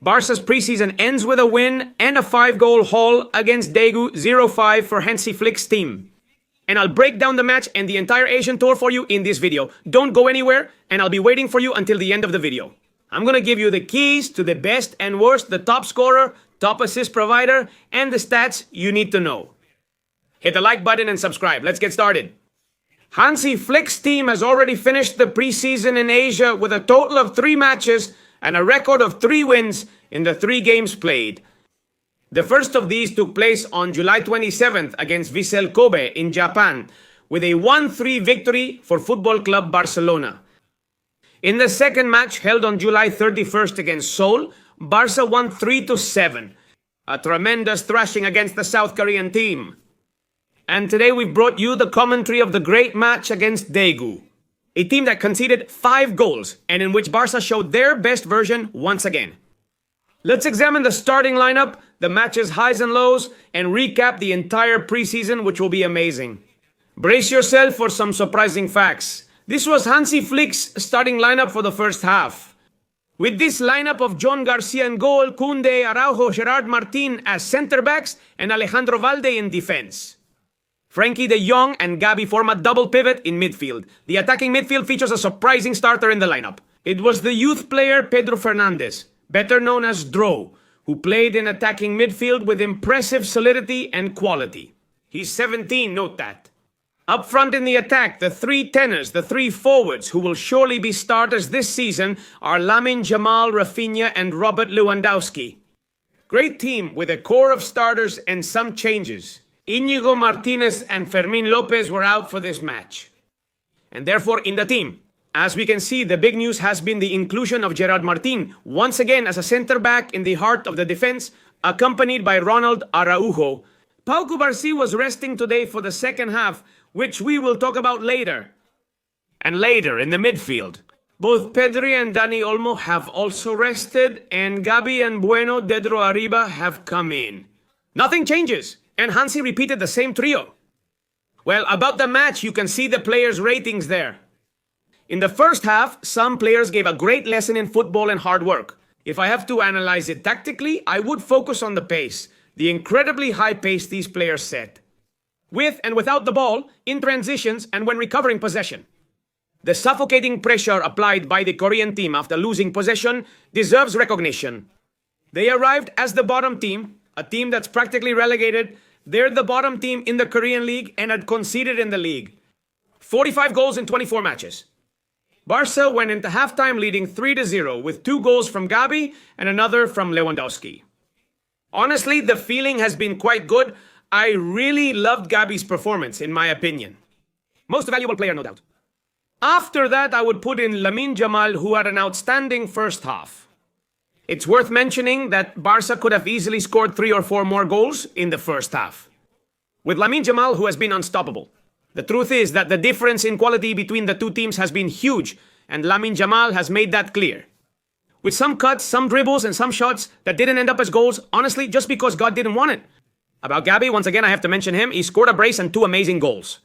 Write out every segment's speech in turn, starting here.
Barca's preseason ends with a win and a 5-goal haul against Daegu 0-5 for Hansi Flick's team. And I'll break down the match and the entire Asian tour for you in this video. Don't go anywhere, and I'll be waiting for you until the end of the video. I'm gonna give you the keys to the best and worst, the top scorer, top assist provider, and the stats you need to know. Hit the like button and subscribe. Let's get started. Hansi Flick's team has already finished the preseason in Asia with a total of 3 matches and a record of 3 wins in the 3 games played. The first of these took place on July 27th against Vissel Kobe in Japan with a 1-3 victory for Football Club Barcelona. In the second match held on July 31st against Seoul, Barca won 3-7, a tremendous thrashing against the South Korean team. And today we've brought you the commentary of the great match against Daegu, a team that conceded 5 goals and in which Barca showed their best version once again. Let's examine the starting lineup, the match's highs and lows, and recap the entire preseason, which will be amazing. Brace yourself for some surprising facts. This was Hansi Flick's starting lineup for the first half. With this lineup of John Garcia in goal, Koundé, Araujo, Gerard Martin as centre-backs, and Alejandro Valde in defense. Frenkie de Jong and Gabi form a double pivot in midfield. The attacking midfield features a surprising starter in the lineup. It was the youth player Pedro Fernandez, better known as Dro, who played in attacking midfield with impressive solidity and quality. He's 17, note that. Up front in the attack, the 3 tenors, the 3 forwards who will surely be starters this season are Lamine Yamal, Rafinha and Robert Lewandowski. Great team with a core of starters and some changes. Íñigo Martínez and Fermín López were out for this match. And therefore in the team, as we can see, the big news has been the inclusion of Gerard Martin, once again as a centre-back in the heart of the defense, accompanied by Ronald Araujo. Pau Cubarsí was resting today for the second half, which we will talk about later. And later in the midfield, both Pedri and Dani Olmo have also rested, and Gabi and Bueno Dedro Arriba have come in. Nothing changes, and Hansi repeated the same trio. Well, about the match, you can see the players' ratings there. In the first half, some players gave a great lesson in football and hard work. If I have to analyze it tactically, I would focus on the pace, the incredibly high pace these players set. With and without the ball, in transitions and when recovering possession. The suffocating pressure applied by the Korean team after losing possession deserves recognition. They arrived as the bottom team, a team that's practically relegated. They're the bottom team in the Korean League and had conceded in the league. 45 goals in 24 matches. Barca went into halftime leading 3-0 with 2 goals from Gabi and another from Lewandowski. Honestly, the feeling has been quite good. I really loved Gabi's performance, in my opinion. Most valuable player, no doubt. After that, I would put in Lamine Yamal, who had an outstanding first half. It's worth mentioning that Barca could have easily scored 3 or 4 more goals in the first half. With Lamine Yamal, who has been unstoppable. The truth is that the difference in quality between the 2 teams has been huge, and Lamine Yamal has made that clear. With some cuts, some dribbles, and some shots that didn't end up as goals, honestly, just because God didn't want it. About Gabi, once again, I have to mention him. He scored a brace and 2 amazing goals.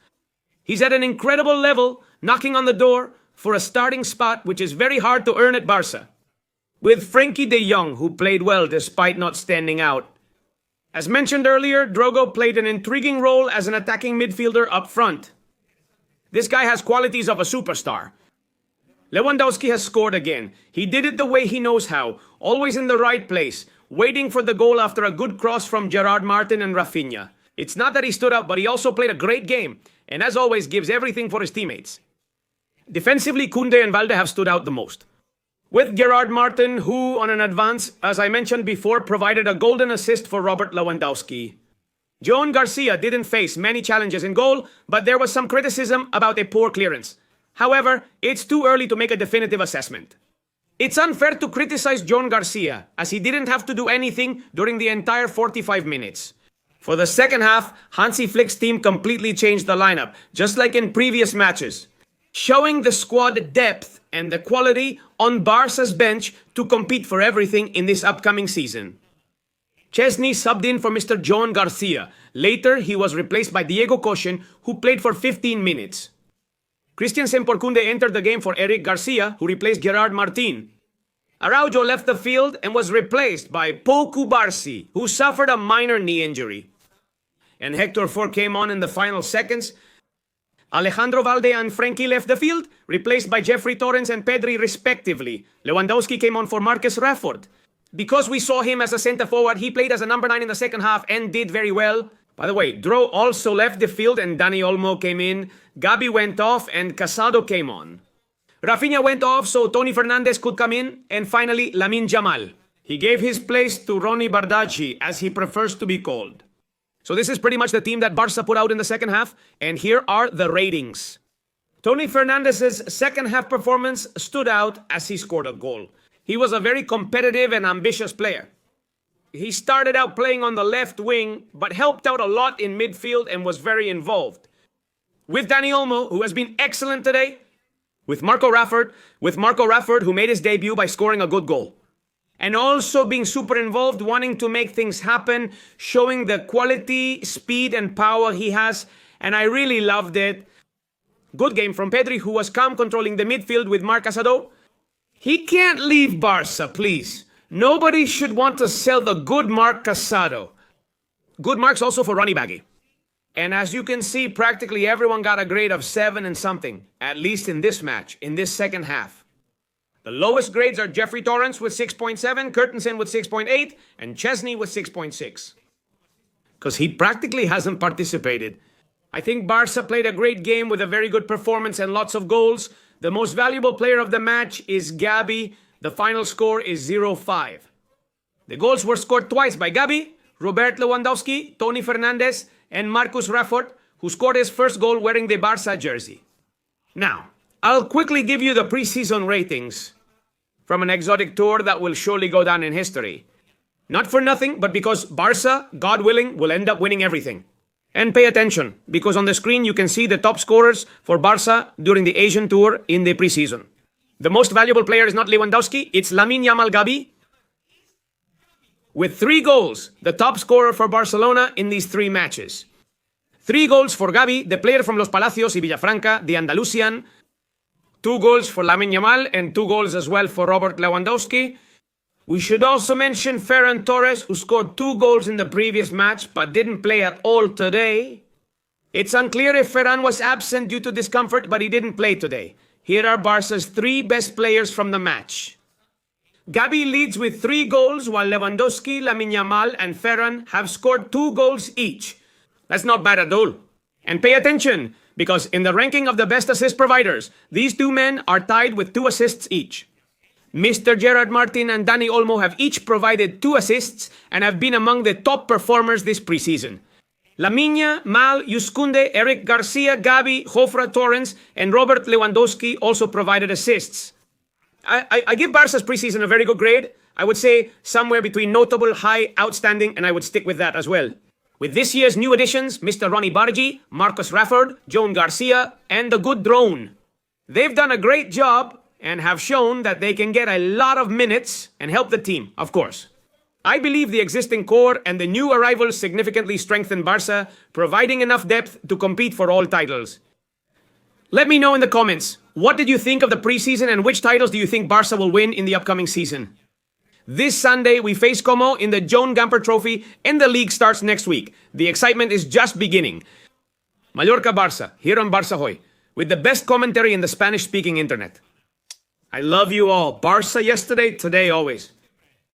He's at an incredible level, knocking on the door for a starting spot, which is very hard to earn at Barca. With Frenkie de Jong, who played well despite not standing out. As mentioned earlier, Drogo played an intriguing role as an attacking midfielder up front. This guy has qualities of a superstar. Lewandowski has scored again. He did it the way he knows how, always in the right place, waiting for the goal after a good cross from Gerard Martin and Rafinha. It's not that he stood out, but he also played a great game, and as always gives everything for his teammates. Defensively, Koundé and Valde have stood out the most. With Gerard Martin, who, on an advance, as I mentioned before, provided a golden assist for Robert Lewandowski. John Garcia didn't face many challenges in goal, but there was some criticism about a poor clearance. However, it's too early to make a definitive assessment. It's unfair to criticize John Garcia, as he didn't have to do anything during the entire 45 minutes. For the second half, Hansi Flick's team completely changed the lineup, just like in previous matches, showing the squad depth and the quality on Barca's bench to compete for everything in this upcoming season. Chesney subbed in for Mr. John Garcia. Later, he was replaced by Diego Kochen, who played for 15 minutes. Christian Sempor Koundé entered the game for Eric Garcia, who replaced Gerard Martin. Araujo left the field and was replaced by Pau Cubarsí, who suffered a minor knee injury. And Hector Ford came on in the final seconds. Alejandro Valde and Frenkie left the field, replaced by Jeffrey Torrens and Pedri respectively. Lewandowski came on for Marcus Rashford. Because we saw him as a centre forward, he played as a number 9 in the second half and did very well. By the way, Dro also left the field and Dani Olmo came in. Gabi went off and Casado came on. Rafinha went off so Tony Fernandes could come in. And finally, Lamine Yamal. He gave his place to Ronny Bardghji, as he prefers to be called. So this is pretty much the team that Barca put out in the second half. And here are the ratings. Tony Fernandez's second half performance stood out as he scored a goal. He was a very competitive and ambitious player. He started out playing on the left wing, but helped out a lot in midfield and was very involved. With Dani Olmo, who has been excellent today. With Marco Rashford, who made his debut by scoring a good goal. And also being super involved, wanting to make things happen, showing the quality, speed, and power he has. And I really loved it. Good game from Pedri, who was calm controlling the midfield with Marc Casado. He can't leave Barca, please. Nobody should want to sell the good Marc Casado. Good marks also for Ronny Baggy. And as you can see, practically everyone got a grade of 7 and something, at least in this match, in this second half. The lowest grades are Jeffrey Torrens with 6.7, Kurtensen with 6.8, and Chesney with 6.6. Because he practically hasn't participated. I think Barca played a great game with a very good performance and lots of goals. The most valuable player of the match is Gabi. The final score is 0-5. The goals were scored twice by Gabi, Robert Lewandowski, Tony Fernandes, and Marcus Rashford, who scored his first goal wearing the Barca jersey. Now, I'll quickly give you the preseason ratings from an exotic tour that will surely go down in history. Not for nothing, but because Barca, God willing, will end up winning everything. And pay attention, because on the screen you can see the top scorers for Barca during the Asian tour in the preseason. The most valuable player is not Lewandowski, it's Lamine Yamal Gabi. With 3 goals, the top scorer for Barcelona in these 3 matches. 3 goals for Gabi, the player from Los Palacios y Villafranca, the Andalusian. 2 goals for Lamine Yamal and 2 goals as well for Robert Lewandowski. We should also mention Ferran Torres, who scored 2 goals in the previous match but didn't play at all today. It's unclear if Ferran was absent due to discomfort, but he didn't play today. Here are Barca's 3 best players from the match. Gabi leads with 3 goals, while Lewandowski, Lamine Yamal, and Ferran have scored 2 goals each. That's not bad at all. And pay attention, because in the ranking of the best assist providers, these 2 men are tied with 2 assists each. Mr. Gerard Martin and Dani Olmo have each provided 2 assists and have been among the top performers this preseason. Lamine, Mal, Yuskunde, Eric Garcia, Gabi, Jofre Torrens, and Robert Lewandowski also provided assists. I give Barca's preseason a very good grade. I would say somewhere between notable, high, outstanding, and I would stick with that as well. With this year's new additions, Mr. Ronny Bardghji, Marcus Rashford, Joan Garcia, and the good drone. They've done a great job and have shown that they can get a lot of minutes and help the team, of course. I believe the existing core and the new arrivals significantly strengthen Barca, providing enough depth to compete for all titles. Let me know in the comments, what did you think of the preseason and which titles do you think Barca will win in the upcoming season? This Sunday, we face Como in the Joan Gamper Trophy and the league starts next week. The excitement is just beginning. Mallorca-Barça, here on Barça Hoy, with the best commentary in the Spanish-speaking internet. I love you all. Barca yesterday, today, always.